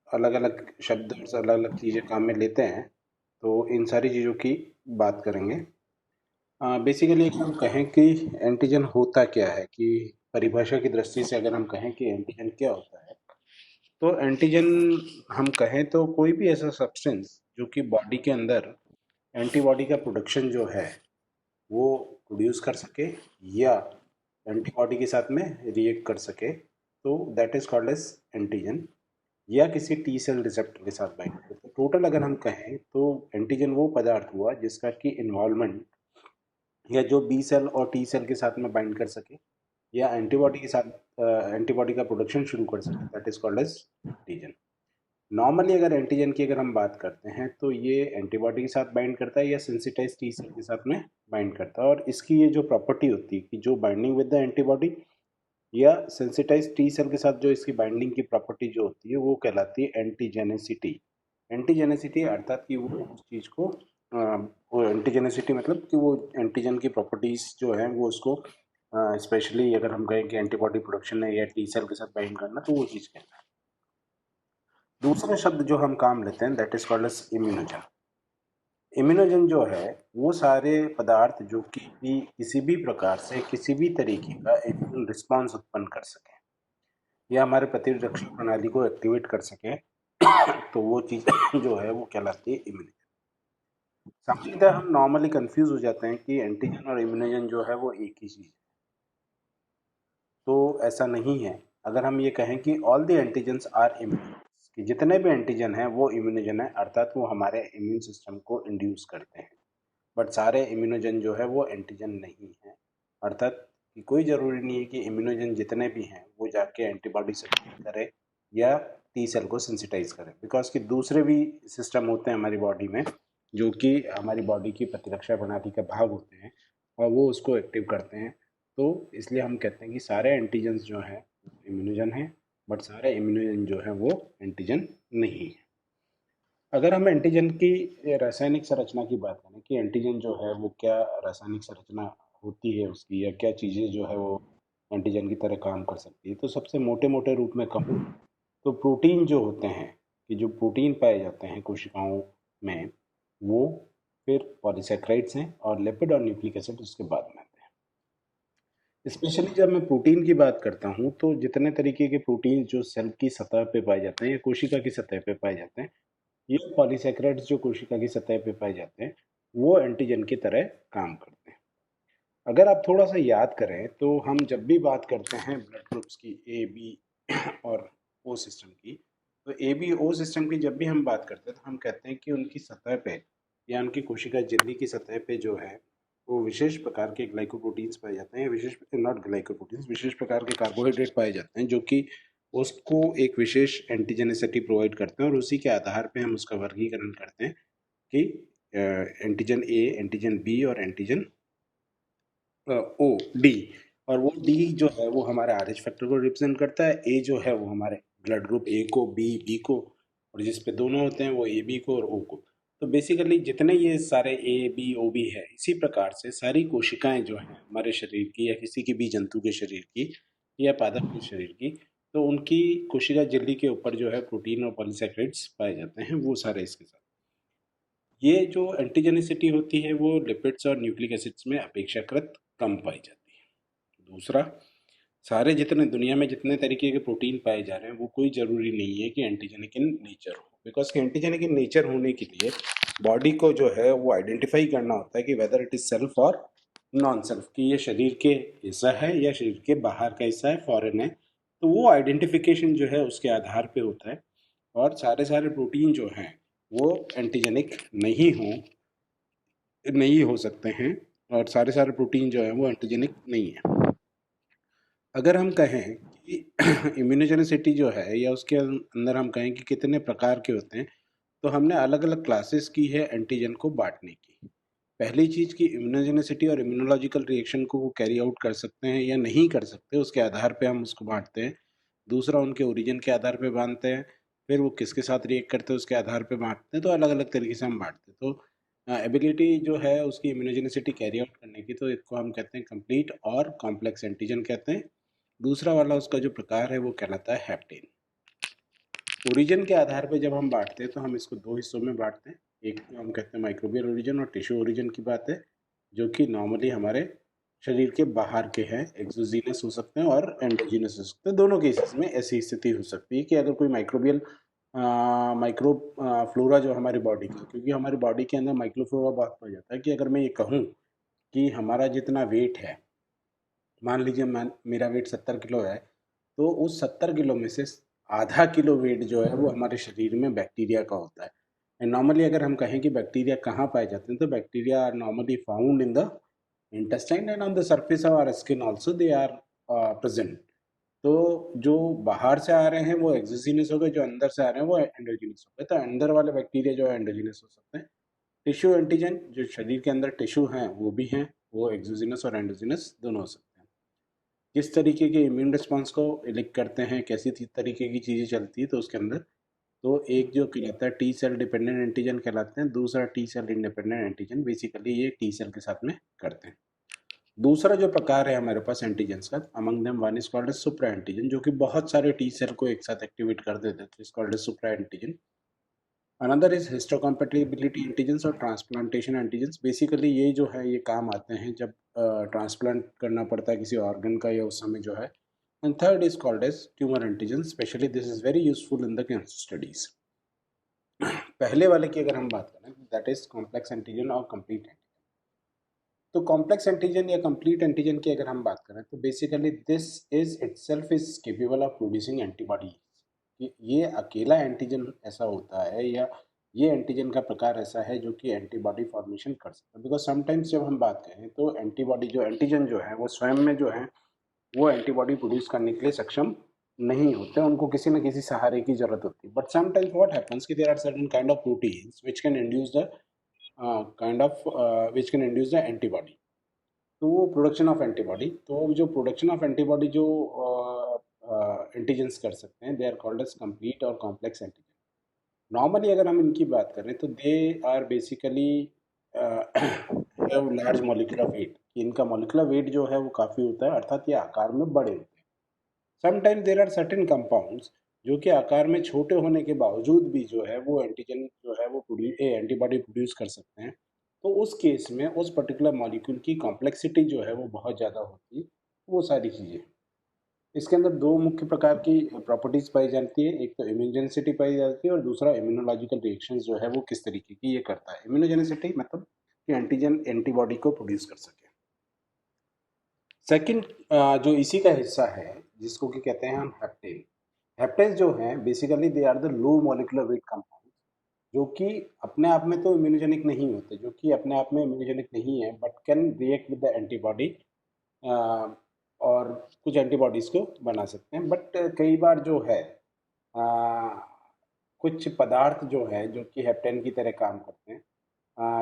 अलग अलग शब्द और अलग अलग चीज़ें काम में लेते हैं, तो इन सारी चीज़ों की बात करेंगे। बेसिकली अगर हम कहें कि एंटीजन होता क्या है, कि परिभाषा की दृष्टि से अगर हम कहें कि एंटीजन क्या होता है, तो एंटीजन हम कहें तो कोई भी ऐसा सब्सटेंस जो कि बॉडी के अंदर एंटीबॉडी का प्रोडक्शन जो है वो प्रोड्यूस कर सके या एंटीबॉडी के साथ में रिएक्ट कर सके, तो that is called as antigen. या किसी टी सेल रिसेप्टर के साथ बाइंड करे। तो टोटल अगर हम कहें तो एंटीजन वो पदार्थ हुआ जिसका कि इन्वॉल्वमेंट या जो बी सेल और टी सेल के साथ में बाइंड कर सके या एंटीबॉडी के साथ एंटीबॉडी का प्रोडक्शन शुरू कर सके, that is called as antigen. Normally अगर एंटीजन की अगर हम बात करते हैं तो ये एंटीबॉडी के साथ बाइंड करता है या सेंसिटाइज टी सेल के साथ में बाइंड करता है, और इसकी ये जो प्रॉपर्टी होती है कि जो बाइंडिंग विद द एंटीबॉडी या सेंसिटाइज टी सेल के साथ जो इसकी बाइंडिंग की प्रॉपर्टी जो होती है वो कहलाती है एंटीजेनेसिटी। एंटीजेनेसिटी अर्थात कि वो उस चीज़ को वो एंटीजेनेसिटी मतलब कि वो एंटीजन की प्रॉपर्टीज जो है वो उसको स्पेशली अगर हम कहें कि एंटीबॉडी प्रोडक्शन है या टी सेल के साथ बाइंड करना, तो वो चीज़ कहना है। दूसरा शब्द जो हम काम लेते हैं that is called as immunogen. Immunogen जो है वो सारे पदार्थ जो कि किसी भी प्रकार से किसी भी तरीके का इम्यून रिस्पॉन्स उत्पन्न कर सके या हमारे प्रतिरक्षा प्रणाली को एक्टिवेट कर सके, तो वो चीज़ जो है वो कहलाती है इम्यूनोजन। सामान्यतः हम नॉर्मली कंफ्यूज हो जाते हैं कि एंटीजन और इम्यूनोजन जो है वो एक ही चीज़ है, तो ऐसा नहीं है। अगर हम ये कहें कि all the antigens are immune, कि जितने भी एंटीजन हैं वो इम्यूनोजन है, अर्थात वो हमारे इम्यून सिस्टम को इंड्यूस करते हैं। बट सारे इम्यूनोजन जो है वो एंटीजन नहीं है, अर्थात कि कोई ज़रूरी नहीं है कि इम्यूनोजन जितने भी हैं वो जाके एंटीबॉडी से करे या टी सेल को सेंसिटाइज करे, बिकॉज कि दूसरे भी सिस्टम होते हैं हमारी बॉडी में जो कि हमारी बॉडी की प्रतिरक्षा प्रणाली का भाग होते हैं और वो उसको एक्टिव करते हैं। तो इसलिए हम कहते हैं कि सारे एंटीजन्स जो हैं इम्यूनोजन हैं, बट सारे इम्यूनोजन जो हैं वो एंटीजन नहीं है। अगर हम एंटीजन की रासायनिक संरचना की बात करें कि एंटीजन जो है वो क्या रासायनिक संरचना होती है उसकी, या क्या चीज़ें जो है वो एंटीजन की तरह काम कर सकती है, तो सबसे मोटे मोटे रूप में कहूँ तो प्रोटीन जो होते हैं, कि जो प्रोटीन पाए जाते हैं कोशिकाओं में, वो फिर पॉलीसेक्राइड्स हैं, और लिपिड और न्यूक्लिक एसिड उसके बाद में आते हैं। स्पेशली जब मैं प्रोटीन की बात करता हूँ तो जितने तरीके के प्रोटीन जो सेल की सतह पे पाए जाते हैं या कोशिका की सतह पे पाए जाते हैं, ये पॉलीसेकेराइड्स जो कोशिका की सतह पे पाए जाते हैं, वो एंटीजन की तरह काम करते हैं। अगर आप थोड़ा सा याद करें तो हम जब भी बात करते हैं ब्लड ग्रुप्स की, ए बी और ओ सिस्टम की, तो ए बी ओ सिस्टम की जब भी हम बात करते हैं तो हम कहते हैं कि उनकी सतह पे या उनकी कोशिका झिल्ली की सतह पे जो है वो विशेष प्रकार के ग्लाइकोप्रोटीन्स पाए जाते हैं, विशेष नॉट ग्लाइकोप्रोटीन्स, विशेष प्रकार के कार्बोहाइड्रेट पाए जाते हैं जो कि उसको एक विशेष एंटीजेनिसिटी प्रोवाइड करते हैं, और उसी के आधार पे हम उसका वर्गीकरण करते हैं कि एंटीजन ए, एंटीजन बी और एंटीजन ओ डी। और वो डी जो है वो हमारे आर एच फैक्टर को रिप्रेजेंट करता है, ए जो है वो हमारे ब्लड ग्रुप ए को, बी को, और जिस पे दोनों होते हैं वो ए बी को और ओ को। तो बेसिकली जितने ये सारे ए बी ओ बी है, इसी प्रकार से सारी कोशिकाएं जो हैं हमारे शरीर की या किसी की भी जंतु के शरीर की या पादप के शरीर की, तो उनकी कोशिका झिल्ली के ऊपर जो है प्रोटीन और पॉलीसैकेराइड्स पाए जाते हैं, वो सारे इसके साथ। ये जो एंटीजेनिसिटी होती है वो लिपिड्स और न्यूक्लिक एसिड्स में अपेक्षाकृत कम पाई जाती है। दूसरा, सारे जितने दुनिया में जितने तरीके के प्रोटीन पाए जा रहे हैं वो कोई ज़रूरी नहीं है कि एंटीजेनिक इन नेचर हो, बिकॉज कि एंटीजेनिक इन नेचर होने के लिए बॉडी को जो है वो आइडेंटिफाई करना होता है कि वेदर इट इज सेल्फ और नॉन सेल्फ, कि ये शरीर के हिस्सा है या शरीर के बाहर का हिस्सा है, फॉरेन है। तो वो आइडेंटिफिकेशन जो है उसके आधार पे होता है, और सारे सारे प्रोटीन जो हैं वो एंटीजेनिक नहीं हो सकते हैं, और सारे सारे प्रोटीन जो है वो एंटीजेनिक नहीं है। अगर हम कहें कि इम्यूनोजेनिसिटी जो है या उसके अंदर हम कहें कि कितने प्रकार के होते हैं, तो हमने अलग अलग क्लासेस की है एंटीजन को बांटने की। पहली चीज़ कि इम्यूनोजेनिसिटी और इम्यूनोलॉजिकल रिएक्शन को वो कैरी आउट कर सकते हैं या नहीं कर सकते, उसके आधार पे हम उसको बांटते हैं। दूसरा, उनके ओरिजिन के आधार पे बांटते हैं। फिर वो किसके साथ रिएक्ट करते हैं उसके आधार पे बांटते हैं। तो अलग अलग तरीके से हम बांटते हैं। तो एबिलिटी जो है उसकी इम्यूनोजेनिसिटी कैरी आउट करने की, तो इसको हम कहते हैं कंप्लीट और कॉम्प्लेक्स एंटीजन कहते हैं। दूसरा वाला उसका जो प्रकार है वो कहलाता है हेप्टेन। ओरिजिन के आधार पे जब हम बांटते हैं तो हम इसको दो हिस्सों में बांटते हैं। एक को हम कहते हैं माइक्रोबियल ओरिजिन और टिश्यू ओरिजिन की बात है, जो कि नॉर्मली हमारे शरीर के बाहर के हैं, एक्सोजीनस हो सकते हैं और एंडोजीनस हो सकते हैं। दोनों केसेस में ऐसी स्थिति हो सकती है कि अगर कोई माइक्रोबियल माइक्रो फ्लोरा जो हमारी बॉडी का, क्योंकि हमारी बॉडी के अंदर माइक्रो फ्लोरा बहुत पाया जाता है, कि अगर मैं ये कहूँ कि हमारा जितना वेट है, मान लीजिए मेरा वेट 70 किलो है, तो उस 70 किलो में से आधा किलो वेट जो है वो हमारे शरीर में बैक्टीरिया का होता है। एंड नॉर्मली अगर हम कहें कि बैक्टीरिया कहाँ पाए जाते हैं, तो bacteria are normally found in the intestine and on the surface of our skin also they are present। तो जो बाहर से आ रहे हैं वो एक्सोजीनस हो गए, जो अंदर से आ रहे हैं वो एंडोजीनस हो गए। तो अंदर वाले बैक्टीरिया जो है एंडोजीनस हो सकते हैं। टिश्यू एंटीजन जो शरीर के अंदर टिश्यू हैं वो भी हैं, वो एक्सोजीनस और एंडोजीनस दोनों हो सकते हैं। किस तरीके के इम्यून रिस्पॉन्स को इलिक करते हैं, कैसी तरीके की चीज़ें चलती है तो उसके अंदर, तो एक जो कहलाता है टी सेल डिपेंडेंट एंटीजन कहलाते हैं, दूसरा T cell independent antigen. Basically ये टी सेल के साथ में करते हैं। दूसरा जो प्रकार है हमारे पास एंटीजेंस का, among them one is called as supra antigen, जो कि बहुत सारे टी सेल को एक साथ एक्टिवेट कर देते हैं, is called as supra antigen. Another is histocompatibility antigens और ट्रांसप्लांटेशन एंटीजेंस। बेसिकली ये जो है ये काम आते हैं जब ट्रांसप्लांट करना पड़ता है किसी ऑर्गन का, या उस समय जो है। And third is called as tumour antigen. Specially this is very useful in the cancer studies. पहले वाले की अगर हम बात करें, दैट इज कॉम्प्लेक्स एंटीजन और कंप्लीट एंटीजन। तो कॉम्प्लेक्स एंटीजन या कंप्लीट एंटीजन की अगर हम बात करें, तो basically this is itself is capable of producing antibody. ये अकेला एंटीजन ऐसा होता है, या ये एंटीजन का प्रकार ऐसा है जो कि एंटीबॉडी फॉर्मेशन कर सकता है। बिकॉज समटाइम्स जब हम बात करें तो एंटीबॉडी जो एंटीजन जो है वो स्वयं में जो है वो एंटीबॉडी प्रोड्यूस करने के लिए सक्षम नहीं होते, उनको किसी न किसी सहारे की जरूरत होती है। बट समटाइम्स व्हाट हैपेंस कि there are certain kind of proteins which can induce the which can induce the antibody। तो वो प्रोडक्शन ऑफ एंटीबॉडी, तो जो प्रोडक्शन ऑफ एंटीबॉडी जो एंटीजेंस कर सकते हैं, they are called as complete और कॉम्प्लेक्स एंटीजन। नॉर्मली अगर हम इनकी बात करें तो they are basically have large molecular weight. इनका मॉलिक्यूलर वेट जो है वो काफ़ी होता है, अर्थात ये आकार में बड़े होते हैं। Sometimes there are certain compounds जो कि आकार में छोटे होने के बावजूद भी जो है वो एंटीजन जो है वो एंटीबॉडी प्रोड्यूस कर सकते हैं। तो उस केस में उस पर्टिकुलर मॉलिक्यूल की कॉम्प्लेक्सिटी जो है वो बहुत ज़्यादा होती है। वो सारी चीज़ें, इसके अंदर दो मुख्य प्रकार की प्रॉपर्टीज पाई जाती है। एक तो इम्यूनोजेनिसिटी पाई जाती है और दूसरा इम्यूनोलॉजिकल रिएक्शंस जो है वो किस तरीके की ये करता है। इम्यूनोजेनिसिटी मतलब कि एंटीजन एंटीबॉडी को प्रोड्यूस कर सके। सेकंड जो इसी का हिस्सा है जिसको कि कहते हैं हम हेप्टेन। हेप्टेन्स जो हैं basically they are the low molecular weight compound, जो कि अपने आप में तो इम्यूनोजेनिक नहीं होते, जो कि अपने आप में इम्यूनोजेनिक नहीं है, but can react with the antibody और कुछ एंटीबॉडीज़ को बना सकते हैं। बट कई बार जो है अ, कुछ पदार्थ जो है जो कि हेप्टेन की तरह काम करते हैं,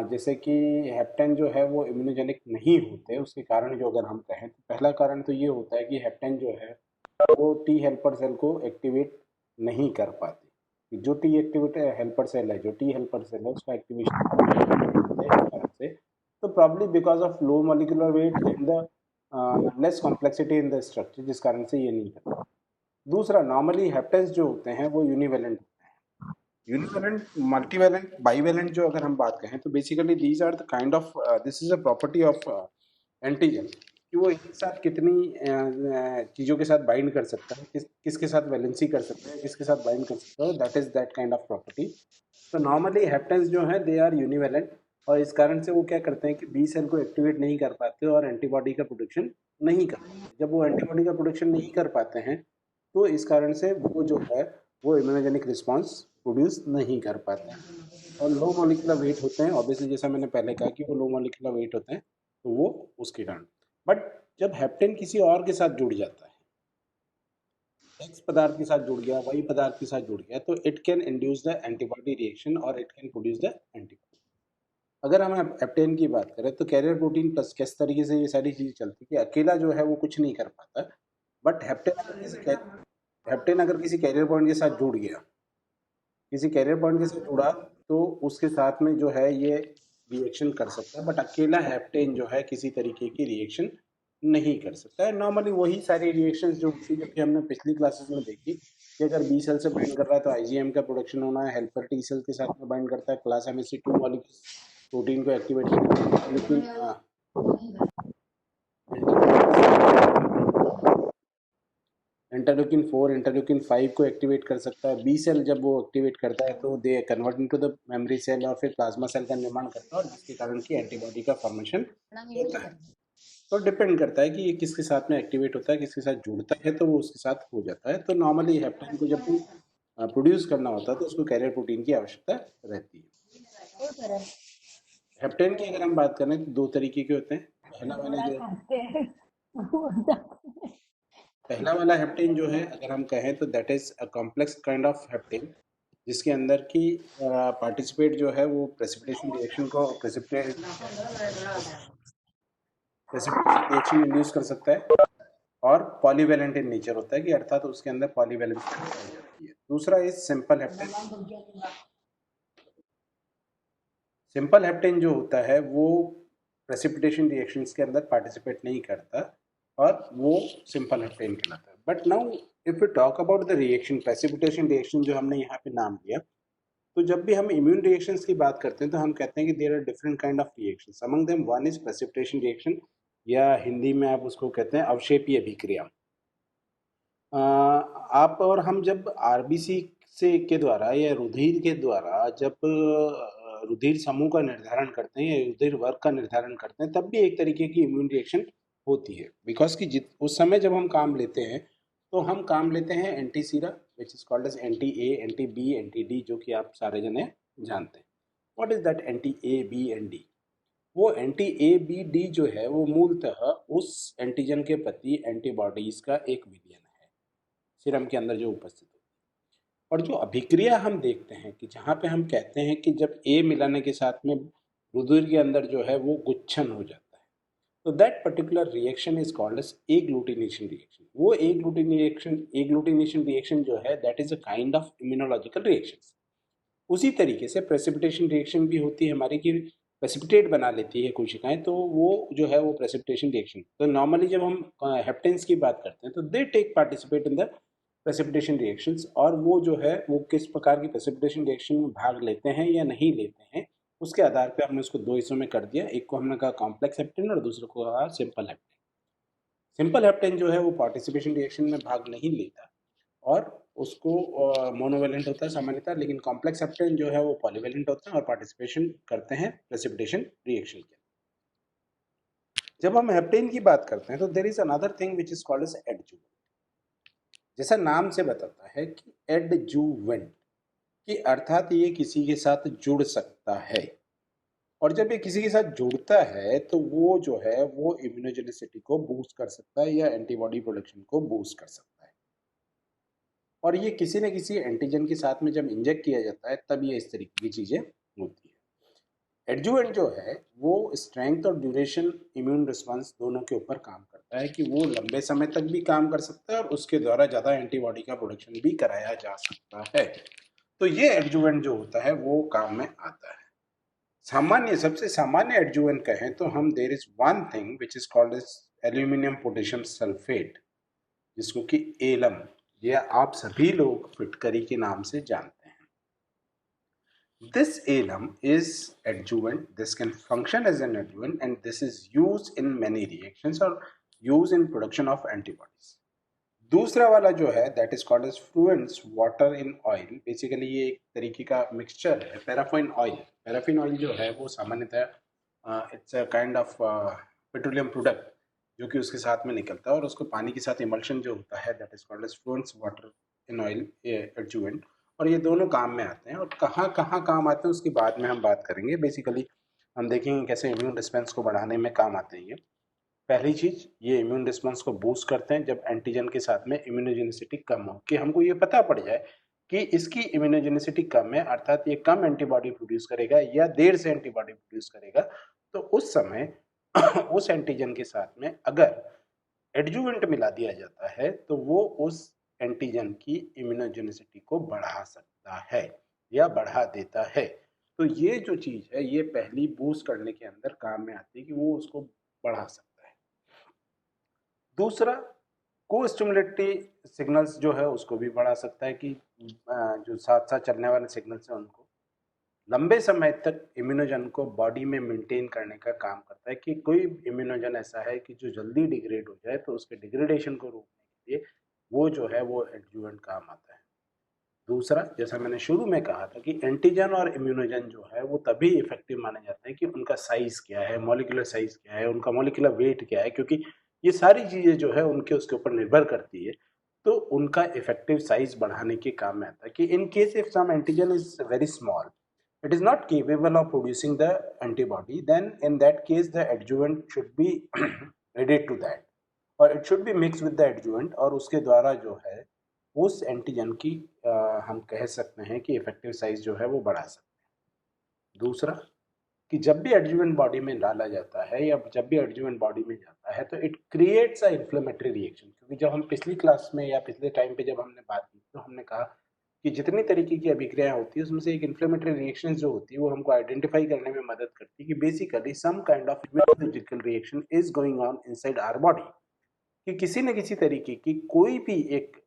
जैसे कि हेप्टेन जो है वो इम्यूनोजेनिक नहीं होते। उसके कारण जो अगर हम कहें तो पहला कारण तो ये होता है कि हेप्टेन जो है वो टी हेल्पर सेल को एक्टिवेट नहीं कर पाते। जो टी एक्टिवेट हेल्पर सेल है, जो टी हेल्पर सेल है उसका एक्टिवेशन से, तो probably because of low molecular wait and the less complexity in the structure, जिस कारण से ये नहीं करता। दूसरा, नॉर्मली हेप्टेन्स जो होते हैं वो यूनिवेलेंट होते हैं। यूनिवेलेंट, मल्टीवेलेंट, बाईवेलेंट जो अगर हम बात करें तो basically these are the kind of, this is a property of antigen, कि वो एक साथ कितनी चीज़ों के साथ बाइंड कर सकता है, किसके साथ वैलेंसी कर सकता है, किसके साथ बाइंड कर सकता है, that is that kind of property. तो नॉर्मली हेप्टेन्स जो है दे आर यूनिवेलेंट, और इस कारण से वो क्या करते हैं कि बी सेल को एक्टिवेट नहीं कर पाते और एंटीबॉडी का प्रोडक्शन नहीं कर पाते। जब वो एंटीबॉडी का प्रोडक्शन नहीं कर पाते हैं तो इस कारण से वो जो है वो इम्यूनोजेनिक रिस्पॉन्स प्रोड्यूस नहीं कर पाते हैं। और लो मॉलिक्यूलर वेट होते हैं ऑब्वियसली, जैसा मैंने पहले कहा कि वो लो मॉलिक्यूलर वेट होते हैं, तो वो उसके कारण। बट जब हेप्टेन किसी और के साथ जुड़ जाता है, एक्स पदार्थ के साथ जुड़ गया, वाई पदार्थ के साथ जुड़ गया, तो it can induce the antibody reaction और it can produce the antibody. अगर हम हेप्टेन की बात करें तो कैरियर प्रोटीन प्लस किस तरीके से ये सारी चीज़ें चलती है कि अकेला जो है वो कुछ नहीं कर पाता। बट हेप्टेन अगर किसी कैरियर पॉइंट के साथ जुड़ गया, किसी कैरियर पॉइंट के साथ जुड़ा, तो उसके साथ में जो है ये रिएक्शन कर सकता है। बट अकेला हेप्टेन जो है किसी तरीके की रिएक्शन नहीं कर सकता है। नॉर्मली वही सारी रिएक्शंस जो होती है, जो कि हमने पिछली क्लासेस में देखी कि अगर बी सेल से बाइंड कर रहा है तो आईजीएम का प्रोडक्शन होना है, हेल्पर टी सेल के साथ में बाइंड करता है, क्लास एमएससी2 मॉलिक्यूल्स प्रोटीन को एक्टिवेट करता है, इंटरल्यूकिन 4 इंटरल्यूकिन 5 को एक्टिवेट कर सकता है। बी सेल जब वो एक्टिवेट करता है तो they convert into the memory cell और फिर प्लाज्मा सेल का निर्माण करता है, और जिसके कारण की एंटीबॉडी का फॉर्मेशन होता है। तो डिपेंड करता है कि ये किसके साथ में एक्टिवेट होता है, किसके साथ जुड़ता है, तो वो उसके साथ हो जाता है। तो नॉर्मली हेप्टेन को जब भी प्रोड्यूस करना होता है तो उसको कैरियर प्रोटीन की आवश्यकता रहती है। हेप्टेन की अगर हम बात करें तो दो तरीके के होते हैं। पहला वाला हेप्टेन जो है, अगर हम कहें तो that is a complex kind of heptane, जिसके अंदर की पार्टिसिपेट जो है वो प्रेसिपिटेशन रिएक्शन को प्रेसिपिटेशन रिएक्शन इंड्यूस कर सकता है, और पॉलीवैलेंट इन नेचर होता है, कि अर्थात तो उसके अंदर पॉलीवैलेंसी पाई जाती है। दूसरा is simple heptane. Simple heptane जो होता है वो प्रेसिपिटेशन रिएक्शंस के अंदर पार्टिसिपेट नहीं करता, और वो सिंपल हेप्टेन कहलाता है। But now if you talk about the reaction, precipitation reaction जो हमने यहाँ पे नाम लिया, तो जब भी हम इम्यून रिएक्शंस की बात करते हैं तो हम कहते हैं कि there are different kind of reactions, among them one is precipitation reaction, या हिंदी में आप उसको कहते हैं अवक्षेपीय अभिक्रिया। आप और हम जब आरबीसी से के द्वारा या रुधिर के द्वारा जब रुधिर समूह का निर्धारण करते हैं या रुधिर वर्ग का निर्धारण करते हैं, तब भी एक तरीके की इम्यून रिएक्शन होती है। बिकॉज कि उस समय जब हम काम लेते हैं तो हम काम लेते हैं anti sera, which is called as anti A, anti B, anti D, जो कि आप सारे जने जानते हैं। What is that anti A, B and D? वो एंटी ए, बी, डी जो है वो मूलतः उस एंटीजन के प्रति एंटीबॉडीज का एक विलयन है, सीरम के अंदर जो उपस्थित होती है। और जो अभिक्रिया हम देखते हैं कि जहाँ पे हम कहते हैं कि जब ए मिलाने के साथ में रुधिर के अंदर जो है वो गुच्छन हो जाता है, तो that particular reaction is called as agglutination reaction. वो एग्लूटिनेशन रिएक्शन जो है that is a kind of immunological reaction. उसी तरीके से प्रेसिपिटेशन रिएक्शन भी होती है हमारी, कि प्रेसिपिटेट बना लेती है कोशिकाएं, तो वो जो है वो प्रेसिपिटेशन रिएक्शन। तो नॉर्मली जब हम हेप्टेन्स की बात करते हैं तो they take participate in the precipitation reactions, और वो जो है वो किस प्रकार की प्रेसिपिटेशन रिएक्शन में भाग लेते हैं या नहीं लेते हैं, उसके आधार पर हमने उसको दो हिस्सों में कर दिया। एक को हमने कहा कॉम्प्लेक्स हेप्टेन और दूसरे को कहा सिंपल हेप्टेन। सिंपल हेप्टेन जो है वो पार्टिसिपेशन रिएक्शन में भाग नहीं लेता, और उसको मोनोवेलेंट होता है सामान्यतः, लेकिन कॉम्प्लेक्स हेप्टेन जो है वो पॉलीवेलेंट होता है और पार्टिसिपेशन करते हैं प्रेसिपिटेशन रिएक्शन के। जब हम हेप्टेन की बात करते हैं तो there is another thing which is called as adjuvant. जैसा नाम से बताता है कि एडजुवेंट, कि अर्थात ये किसी के साथ जुड़ सकता है, और जब ये किसी के साथ जुड़ता है तो वो जो है वो इम्यूनोजेनिसिटी को बूस्ट कर सकता है या एंटीबॉडी प्रोडक्शन को बूस्ट कर सकता है। और ये किसी न किसी एंटीजन के साथ में जब इंजेक्ट किया जाता है तब ये इस तरीके की चीज़ें होती है। एडजुवेंट जो है वो स्ट्रेंथ और ड्यूरेशन इम्यून रिस्पांस दोनों के ऊपर काम करता है, कि वो लंबे समय तक भी काम कर सकता है और उसके द्वारा ज़्यादा एंटीबॉडी का प्रोडक्शन भी कराया जा सकता है। तो ये एडजुवेंट जो होता है वो काम में आता है। सबसे सामान्य एडजुवेंट कहें तो हम there is one thing which is called as aluminium potassium sulphate, जिसको कि एलम या आप सभी लोग फिटकरी के नाम से जानते हैं। This alum is adjuvant. This can function as an adjuvant, and this is used in many reactions or used in production of antibodies. दूसरा वाला जो है that is called as Freund's water in oil. Basically ये एक तरीके का mixture है paraffin oil. Paraffin oil जो है वो सामान्यतः it's a kind of petroleum product जो कि उसके साथ में निकलता है, और उसको पानी के साथ इमल्शन जो होता है that is called as Freund's water in oil adjuvant. और ये दोनों काम में आते हैं, और कहाँ कहाँ काम आते हैं उसकी बाद में हम बात करेंगे। बेसिकली हम देखेंगे कैसे इम्यून रिस्पॉन्स को बढ़ाने में काम आते हैं ये। पहली चीज, ये इम्यून रिस्पॉन्स को बूस्ट करते हैं जब एंटीजन के साथ में इम्यूनोजेनिसिटी कम हो, कि हमको ये पता पड़ जाए कि इसकी इम्यूनोजेनिसिटी कम है, अर्थात ये कम एंटीबॉडी प्रोड्यूस करेगा या देर से एंटीबॉडी प्रोड्यूस करेगा। तो उस समय उस एंटीजन के साथ में अगर एडजुवेंट मिला दिया जाता है तो वो उस एंटीजन की इम्यूनोजेनिसिटी को बढ़ा सकता है या बढ़ा देता है। तो ये जो चीज है ये पहली बूस्ट करने के अंदर काम में आती है कि वो उसको बढ़ा सकता है। दूसरा, को स्टिमुलेटरी सिग्नल्स जो है उसको भी बढ़ा सकता है कि जो साथ साथ चलने वाले सिग्नल्स हैं उनको लंबे समय तक इम्यूनोजन को बॉडी में मेंटेन करने का काम करता है कि कोई इम्यूनोजन ऐसा है कि जो जल्दी डिग्रेड हो जाए तो उसके डिग्रेडेशन को रोकने के लिए वो जो है वो एडजुवेंट काम आता है। दूसरा, जैसा मैंने शुरू में कहा था कि एंटीजन और इम्यूनोजन जो है वो तभी इफेक्टिव माने जाते हैं कि उनका साइज क्या है, मॉलिक्यूलर साइज क्या है, उनका मॉलिक्यूलर वेट क्या है, क्योंकि ये सारी चीजें जो है उनके उसके ऊपर निर्भर करती है। तो उनका इफेक्टिव साइज बढ़ाने के काम में आता है कि in case if some antigen is very small, it is not capable of producing the antibody, then in that case the adjuvant should be added to that, और it should be mixed with the adjuvant, और उसके द्वारा जो है उस antigen की हम कह सकते हैं कि इफेक्टिव साइज जो है वो बढ़ा सकते हैं। दूसरा, कि जब भी एडजुवेंट बॉडी में डाला जाता है या जब भी एडजुवेंट बॉडी में जाता है तो it creates a inflammatory reaction, क्योंकि जब हम पिछली क्लास में या पिछले टाइम पे जब हमने बात की तो हमने कहा कि जितनी तरीके की अभिक्रियाएं होती है उसमें से एक इन्फ्लेमेटरी रिएक्शन जो होती है वो हमको आइडेंटिफाई करने में मदद करती है कि basically some kind of immunological reaction is going on inside our body, कि किसी न किसी तरीके की कोई भी एक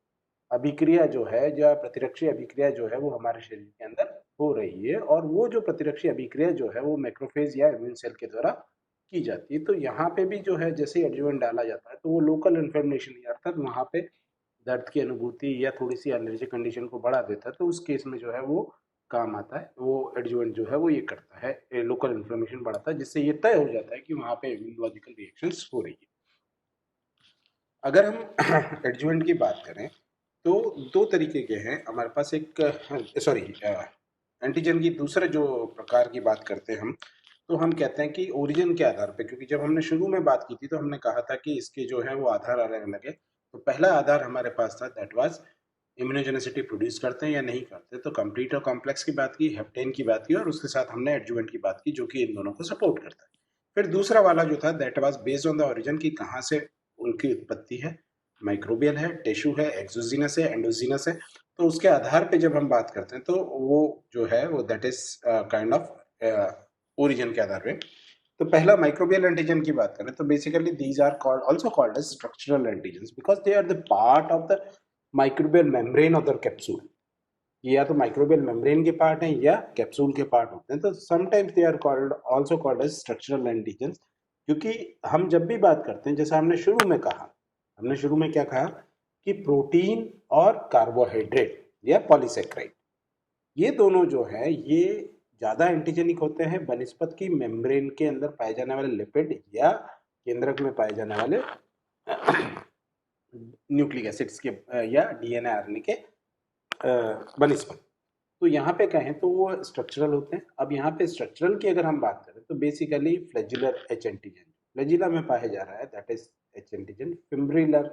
अभिक्रिया जो है या प्रतिरक्षी अभिक्रिया जो है वो हमारे शरीर के अंदर हो रही है, और वो जो प्रतिरक्षी अभिक्रिया जो है वो मैक्रोफेज या इम्यून सेल के द्वारा की जाती है। तो यहाँ पे भी जो है जैसे एडजुवेंट डाला जाता है तो वो लोकल इन्फ्लेमेशन अर्थात वहाँ पे दर्द की अनुभूति या थोड़ी सी एलर्जी कंडीशन को बढ़ा देता है, तो उस केस में जो है वो काम आता है, वो एडजुवेंट जो है वो ये करता है, लोकल इन्फ्लेमेशन बढ़ाता है, जिससे ये तय हो जाता है कि वहाँ पे इम्यूनोलॉजिकल रिएक्शंस हो रही है। अगर हम एडजुवेंट की बात करें तो दो तरीके के हैं हमारे पास। एक सॉरी, एंटीजन की दूसरे जो प्रकार की बात करते हैं हम, तो हम कहते हैं कि ओरिजिन के आधार पे, क्योंकि जब हमने शुरू में बात की थी तो हमने कहा था कि इसके जो है वो आधार अलग अलग है। तो पहला आधार हमारे पास था दैट वाज इम्यूनोजेनिसिटी प्रोड्यूस करते हैं या नहीं करते, तो कंप्लीट और कॉम्प्लेक्स की बात की, हेप्टेन की बात की, और उसके साथ हमने एडजुवेंट की बात की जो कि इन दोनों को सपोर्ट करता है। फिर दूसरा वाला जो था that was based on the origin की कहाँ से उनकी उत्पत्ति है, माइक्रोबियल है, टिश्यू है, एक्सोजीनस है, एंडोजीनस है। तो उसके आधार पे जब हम बात करते हैं तो वो जो है वो that is kind of origin के आधार पे। तो पहला माइक्रोबियल एंटीजन की बात करें तो basically these are called also called as structural antigens because they are the part of the microbial membrane of the capsule. ये या तो माइक्रोबियल मेम्ब्रेन के पार्ट हैं या कैप्सूल के पार्ट होते हैं। तो sometimes they are called also called as structural antigens, क्योंकि हम जब भी बात करते हैं जैसा हमने शुरू में कहा, हमने शुरू में क्या कहा कि प्रोटीन और कार्बोहाइड्रेट या पॉलीसेक्राइड, ये दोनों जो है ये ज्यादा एंटीजेनिक होते हैं बनिस्पत की मेम्ब्रेन के अंदर पाए जाने वाले लिपिड या केंद्रक में पाए जाने वाले न्यूक्लिक एसिड्स के या डीएनए आरएनए के बनिस्पत। तो यहाँ पे कहें तो वो स्ट्रक्चरल होते हैं। अब यहाँ पे स्ट्रक्चरल की अगर हम बात करें तो basically flagellar H antigen flagella में पाया जा रहा है that is H antigen, fimbrial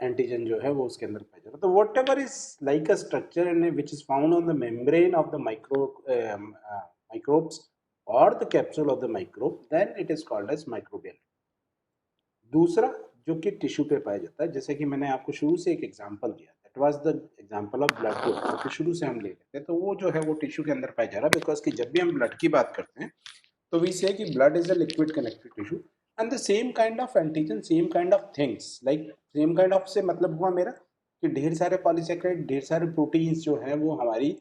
antigen जो है वो उसके अंदर पाया जा रहा है। तो whatever is like a structure and which is found on the membrane of the microbes और the capsule of the microbe then it is called as microbial. दूसरा जो कि टिश्यू पे पाया जाता है, जैसे कि मैंने आपको शुरू से एक एग्जांपल दिया, that was the example of blood group, तो शुरू से हम ले लेते हैं तो वो जो है वो टिश्यू के अंदर पाया जा रहा है, बिकॉज कि जब भी हम ब्लड की बात करते हैं तो वी से कि blood is a liquid connected tissue and the same kind of antigen same kind of things, like same kind of से मतलब हुआ मेरा कि ढेर सारे पॉलीसेकेराइड ढेर सारे प्रोटीन्स जो हैं वो हमारी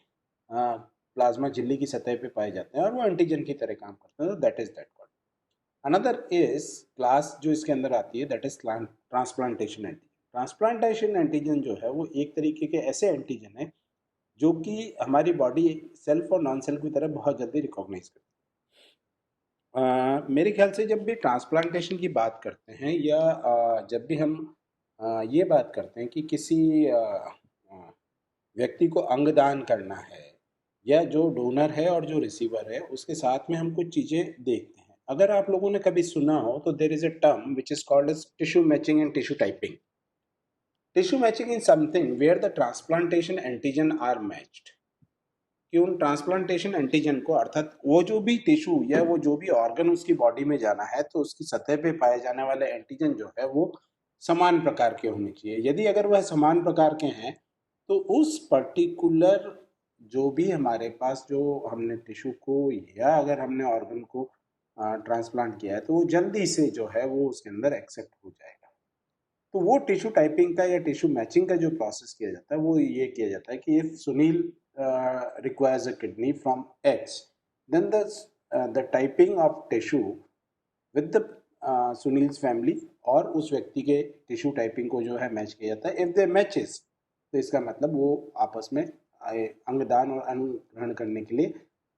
प्लाज्मा झिल्ली की सतह पे पाए जाते हैं और वो एंटीजन की तरह काम करते हैं, that is that. Another is class जो इसके अंदर आती है that is transplantation antigen. Transplantation antigen जो है वो एक तरीके के ऐसे एंटीजन है जो कि हमारी बॉडी सेल्फ और नॉन सेल्फ की तरह बहुत जल्दी रिकॉग्नाइज करती है। मेरे ख्याल से जब भी ट्रांसप्लांटेशन की बात करते हैं या जब भी हम ये बात करते हैं कि किसी व्यक्ति को अंगदान करना है या जो डोनर है और जो रिसीवर है उसके साथ में हम कुछ चीज़ें देखते हैं। अगर आप लोगों ने कभी सुना हो तो there is a term which is called as tissue matching and tissue typing. Tissue matching is something where the transplantation antigen are matched, कि उन ट्रांसप्लांटेशन एंटीजन को अर्थात वो जो भी टिश्यू या वो जो भी ऑर्गन उसकी बॉडी में जाना है तो उसकी सतह पे पाए जाने वाले एंटीजन जो है वो समान प्रकार के होने चाहिए। यदि अगर वह समान प्रकार के हैं तो उस पर्टिकुलर जो भी हमारे पास जो हमने टिश्यू को या अगर हमने ऑर्गन को ट्रांसप्लांट किया है तो वो जल्दी से जो है वो उसके अंदर एक्सेप्ट हो जाएगा। तो वो टिश्यू टाइपिंग का या टिश्यू मैचिंग का जो प्रोसेस किया जाता है वो ये किया जाता है कि if Sunil requires a kidney from X, then the typing of tissue with the Sunil's family और उस व्यक्ति के टिश्यू टाइपिंग को जो है मैच किया जाता है। इफ दे मैचेस, तो इसका मतलब वो आपस में अंगदान और अंग ग्रहण करने के लिए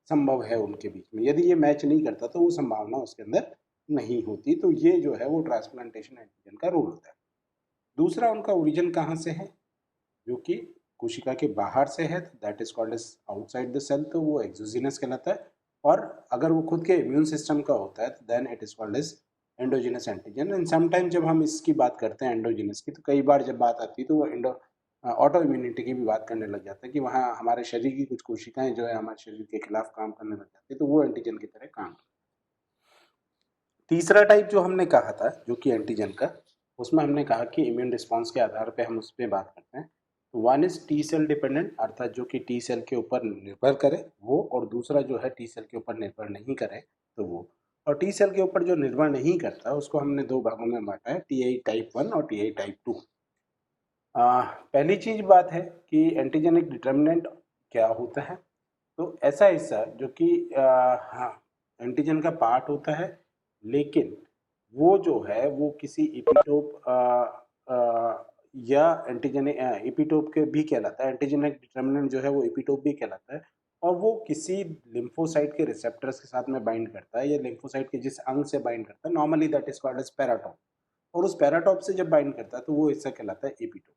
संभव है उनके बीच में। यदि ये मैच नहीं करता तो वो संभावना उसके अंदर नहीं होती। तो ये जो है वो ट्रांसप्लांटेशन एंटीजन का रोल होता है। दूसरा, उनका ओरिजिन कहाँ से है, जो कि कोशिका के बाहर से है, तो that is called as outside the cell, तो वो एक्सोजिनस कहलाता है। और अगर वो खुद के इम्यून सिस्टम का होता है तो then it is called as endogenous antigen. And sometime जब हम इसकी बात करते हैं एंडोजिनस की, तो कई बार जब बात आती है तो वो ऑटो इम्यूनिटी की भी बात करने लग जाता है कि वहाँ हमारे शरीर की कुछ कोशिकाएं जो है हमारे शरीर के खिलाफ काम करने लग जाती है, तो वो एंटीजन की तरह काम। तीसरा टाइप जो हमने कहा था, जो कि एंटीजन का, उसमें हमने कहा कि इम्यून रिस्पॉन्स के आधार पे हम उस पर बात करते हैं। तो one is T cell dependent, अर्थात जो कि टी सेल के ऊपर निर्भर करे वो, और दूसरा जो है टी सेल के ऊपर निर्भर नहीं करे तो वो। और टी सेल के ऊपर जो निर्भर नहीं करता उसको हमने दो भागों में बांटा है, टी आई टाइप 1 और टी आई टाइप 2। पहली चीज बात है कि एंटीजेनिक डिटर्मिनेंट क्या होता है। तो ऐसा हिस्सा जो कि हाँ, एंटीजन का पार्ट होता है, लेकिन वो जो है वो किसी इपिटोप या एंटीजन इपिटोप के भी कहलाता है। एंटीजेनिक डिटर्मिनेंट जो है वो इपिटोप भी कहलाता है, और वो किसी लिम्फोसाइट के रिसेप्टर्स के साथ में बाइंड करता है या लिम्फोसाइट के जिस अंग से बाइंड करता है, normally that is called as paratope. और उस पैराटॉप से जब बाइंड करता है तो वो हिस्सा कहलाता है एपिटोप।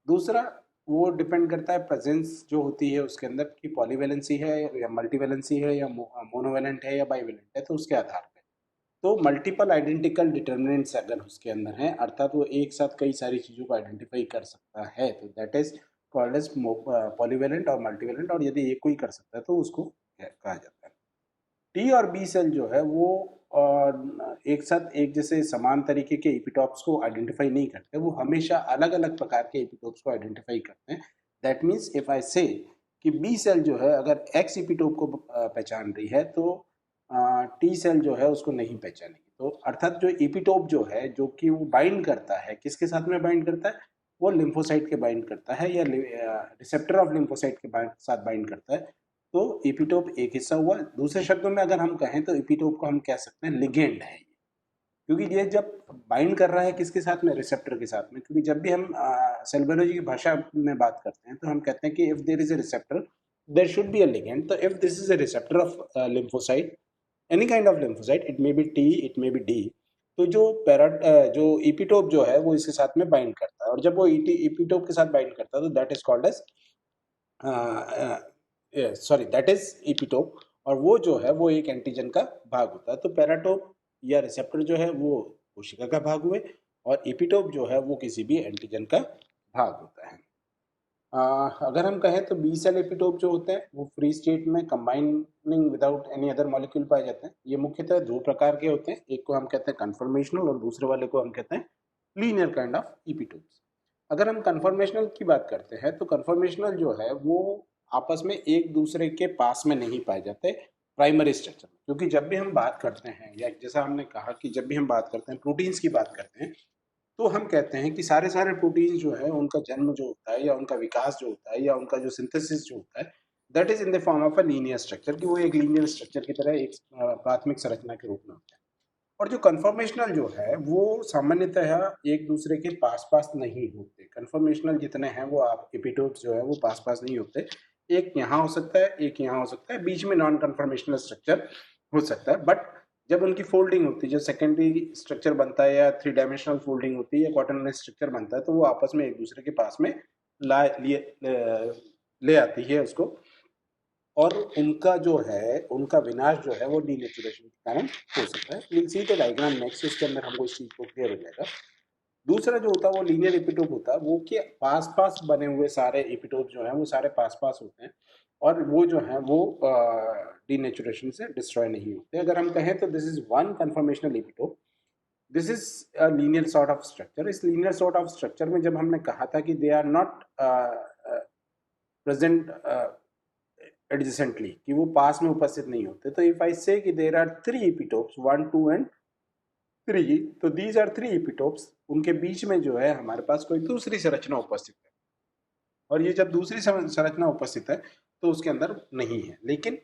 दूसरा, वो डिपेंड करता है प्रेजेंस जो होती है उसके अंदर की पॉलीवैलेंसी है या मल्टीवैलेंसी है या मोनोवैलेंट है या बाईवैलेंट है, तो उसके आधार पे। तो मल्टीपल आइडेंटिकल डिटर्मिनेंट्स अगर उसके अंदर हैं, अर्थात वो एक साथ कई सारी चीज़ों को आइडेंटिफाई कर सकता है, तो that is called as polyvalent और मल्टीवैलेंट। और यदि एक को ही कर सकता है तो उसको कहा जाता है। टी और बी सेल जो है वो एक साथ एक जैसे समान तरीके के एपिटॉप्स को आइडेंटिफाई नहीं करते, वो हमेशा अलग अलग प्रकार के एपिटॉप्स को आइडेंटिफाई करते हैं। That means if I say कि बी सेल जो है अगर एक्स एपिटोप को पहचान रही है, तो टी सेल जो है उसको नहीं पहचानेगी। तो अर्थात जो एपिटोप जो है जो कि वो बाइंड करता है, किसके साथ में बाइंड करता है, वो लिम्फोसाइट के बाइंड करता है या रिसेप्टर ऑफ लिम्फोसाइट के साथ बाइंड करता है। तो एपिटोप एक हिस्सा हुआ। दूसरे शब्दों में अगर हम कहें तो एपिटोप को हम कह सकते हैं लिगेंड है, क्योंकि ये जब बाइंड कर रहा है किसके साथ में, रिसेप्टर के साथ में। क्योंकि जब भी हम सेल बायोलॉजी की भाषा में बात करते हैं तो हम कहते हैं कि if there is a receptor there should be a ligand. तो if this is a receptor of lymphocyte, any kind of lymphocyte, it may be T, it may be D, तो जो एपिटोप जो है वो इसके साथ में बाइंड करता है। और जब वो एपिटोप के साथ बाइंड करता है तो that is called as sorry that is epitope. और वो जो है वो एक एंटीजन का भाग होता है। तो पैराटोप या रिसेप्टर जो है वो कोशिका का भाग हुए, और एपिटोप जो है वो किसी भी एंटीजन का भाग होता है। अगर हम कहें तो बी सेल एपिटोप जो होते हैं वो फ्री स्टेट में combining without any other molecule पाए जाते हैं। ये मुख्यतः दो प्रकार के होते हैं, एक को हम कहते हैं कन्फर्मेशनल और दूसरे वाले को हम कहते हैं लीनियर काइंड ऑफ एपिटोप्स। अगर हम कन्फर्मेशनल की बात करते हैं तो कन्फर्मेशनल जो है वो आपस में एक दूसरे के पास में नहीं पाए जाते प्राइमरी स्ट्रक्चर में। क्योंकि जब भी हम बात करते हैं, या जैसा हमने कहा कि जब भी हम बात करते हैं प्रोटीन्स की बात करते हैं, तो हम कहते हैं कि सारे सारे प्रोटीन जो है उनका जन्म जो होता है या उनका विकास जो होता है या उनका जो सिंथेसिस जो होता है, that is in the form of a linear structure, कि वो एक लीनियर स्ट्रक्चर की तरह एक प्राथमिक संरचना के रूप में होता है। और जो कन्फर्मेशनल जो है वो सामान्यतः एक दूसरे के पास पास नहीं होते। कन्फर्मेशनल जितने हैं वो आप एपिटोप्स जो है वो पास पास नहीं होते। एक यहाँ हो सकता है, एक यहाँ हो सकता है, बीच में नॉन कन्फर्मेशनल स्ट्रक्चर हो सकता है। बट जब उनकी फोल्डिंग होती है, जो सेकेंडरी स्ट्रक्चर बनता है या थ्री डायमेंशनल फोल्डिंग होती है या क्वाटरनरी स्ट्रक्चर बनता है, तो वो आपस में एक दूसरे के पास में ला ले आती है उसको। और उनका जो है उनका विनाश जो है वो डीनेचुरेशन के कारण हो सकता है। Will see the diagram next, इसके अंदर हमको इस चीज को क्लियर हो जाएगा। दूसरा जो होता है वो लीनियर एपिटोप होता है, वो कि पास पास बने हुए सारे एपिटोप जो हैं वो सारे पास पास होते हैं, और वो जो है वो डीनेचुरेशन से डिस्ट्रॉय नहीं होते। अगर हम कहें तो this is one conformational epitope, this is a linear sort of structure. इस लीनियर सॉर्ट ऑफ स्ट्रक्चर में जब हमने कहा था कि they are not present adjacently, कि वो पास में उपस्थित नहीं होते, तो if I say that there are three epitopes 1 2 and 3, तो दीज आर 3 एपिटोप्स, उनके बीच में जो है हमारे पास कोई दूसरी संरचना उपस्थित है, और ये जब दूसरी संरचना उपस्थित है तो उसके अंदर नहीं है। लेकिन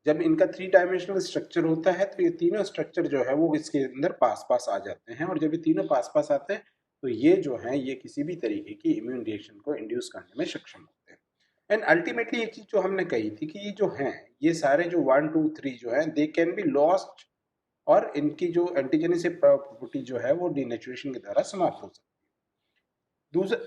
जब इनका 3 डायमेंशनल स्ट्रक्चर होता है तो ये तीनों स्ट्रक्चर जो है वो इसके अंदर पास पास आ जाते हैं, और जब ये तीनों पास पास आते हैं तो ये जो है ये किसी भी तरीके की इम्यून रिएक्शन को इंड्यूस करने में सक्षम होते हैं। एंड अल्टीमेटली एक चीज जो हमने कही थी कि ये जो है ये सारे जो 1 2 3 जो है दे कैन बी लॉस्ट, और इनकी जो एंटीजेनिक प्रॉपर्टी जो है वो डीनेचुरेशन के द्वारा समाप्त हो सकती है। दूसरा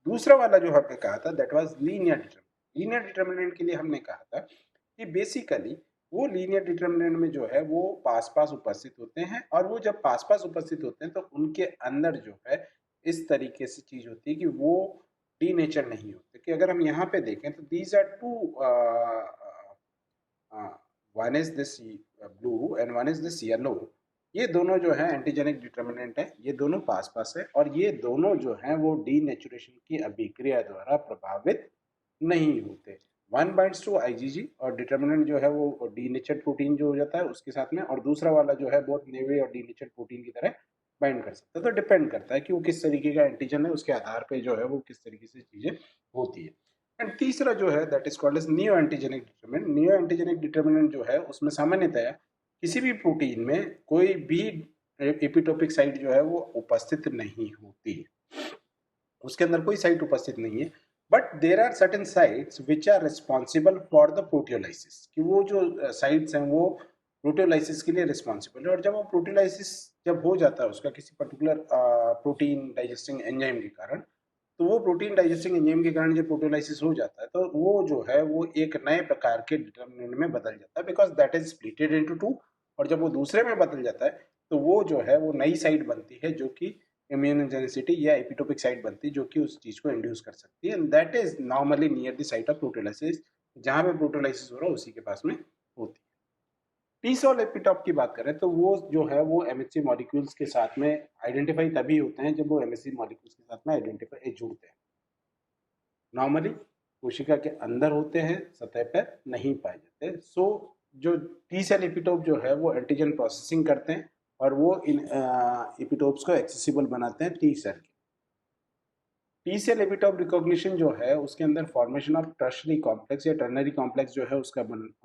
दूसरा वाला जो हमने कहा था that was linear determinant. Linear determinant के लिए हमने कहा था कि बेसिकली वो लीनियर डिटर्मिनेंट में जो है वो पास पास उपस्थित होते हैं, और वो जब पास पास उपस्थित होते हैं तो उनके अंदर जो है इस तरीके से चीज होती है कि वो डीनेचर नहीं होते। कि अगर हम यहाँ पे देखें तो these are two, one is this blue and one is this yellow, ये दोनों जो है एंटीजेनिक डिटर्मिनेंट है, ये दोनों पास पास है, और ये दोनों जो हैं वो डीनेचुरेशन की अभिक्रिया द्वारा प्रभावित नहीं होते। वन बाइंड्स टू आईजीजी, और डिटर्मिनेंट जो है वो डीनेचर्ड प्रोटीन जो हो जाता है उसके साथ में, और दूसरा वाला जो है बहुत नेवे और डीनेचर्ड प्रोटीन की तरह बाइंड कर सकता है। तो डिपेंड करता है कि वो किस तरीके का एंटीजन है, उसके आधार पे जो है वो किस तरीके से चीजें होती है। एंड तीसरा जो है that is called as neo antigenic determinant. Neo antigenic determinant जो है उसमें सामान्यतया किसी भी प्रोटीन में कोई भी एपिटोपिक साइट जो है वो उपस्थित नहीं होती, उसके अंदर कोई साइट उपस्थित नहीं है, but there are certain sites which are responsible for the proteolysis. कि वो जो साइट्स हैं वो प्रोटियोलाइसिस के लिए रिस्पॉन्सिबल है, और जब वो प्रोटियोलाइसिस जब हो जाता है उसका किसी पर्टिकुलर प्रोटीन डाइजेस्टिंग एंजाइम के कारण, तो वो प्रोटीन डाइजेस्टिंग एंजाइम के कारण जब प्रोटियोलाइसिस हो जाता है तो वो जो है वो एक नए प्रकार के डिटर्मिनेंट में बदल जाता है, because that is splitted into two. और जब वो दूसरे में बदल जाता है तो वो जो है वो नई साइट बनती है जो कि इम्यूनोजेनिसिटी या एपिटोपिक साइट बनती है जो कि उस चीज को इंड्यूस कर सकती है, and that is normally near the site of proteolysis. जहां पे प्रोटियोलाइसिस हो रहा है उसी के पास में होती है। टी सॉल एपिटॉप की बात करें तो वो जो है वो एमएचसी मॉलिक्यूल्स के साथ में आइडेंटिफाई तभी होते हैं जब वो एमएचसी मॉलिक्यूल्स के साथ में आइडेंटिफाई जुड़ते हैं। नॉर्मली कोशिका के अंदर होते हैं, सतह पर नहीं पाए जाते। सो जो टी सेल एपिटोप जो है वो एंटीजन प्रोसेसिंग करते हैं, और वो इन एपिटोप्स को एक्सेसिबल बनाते हैं टी सेल के। टी सेल एपिटोप रिकॉग्निशन जो है उसके अंदर फॉर्मेशन ऑफ टर्शरी कॉम्प्लेक्स या टर्नरी कॉम्प्लेक्स जो है उसका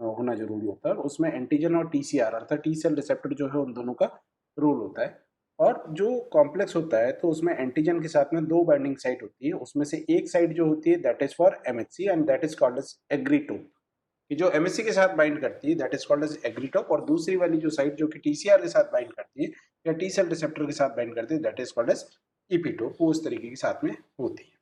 होना जरूरी होता है, और उसमें एंटीजन और टीसीआर अर्थात टी सेल रिसेप्टर जो है उन दोनों का रोल होता है। और जो कॉम्प्लेक्स होता है तो उसमें एंटीजन के साथ में दो बाइंडिंग साइट होती है, उसमें से एक साइट जो होती है that is for MHC and that is called as agretope. कि जो एमएससी के साथ बाइंड करती है that is called as agretope, और दूसरी वाली जो साइट जो कि टीसीआर के साथ बाइंड करती है या टी सेल रिसेप्टर के साथ बाइंड करती है दैट इज कॉल्ड एज इपीटोप, वो उस तरीके के साथ में होती है।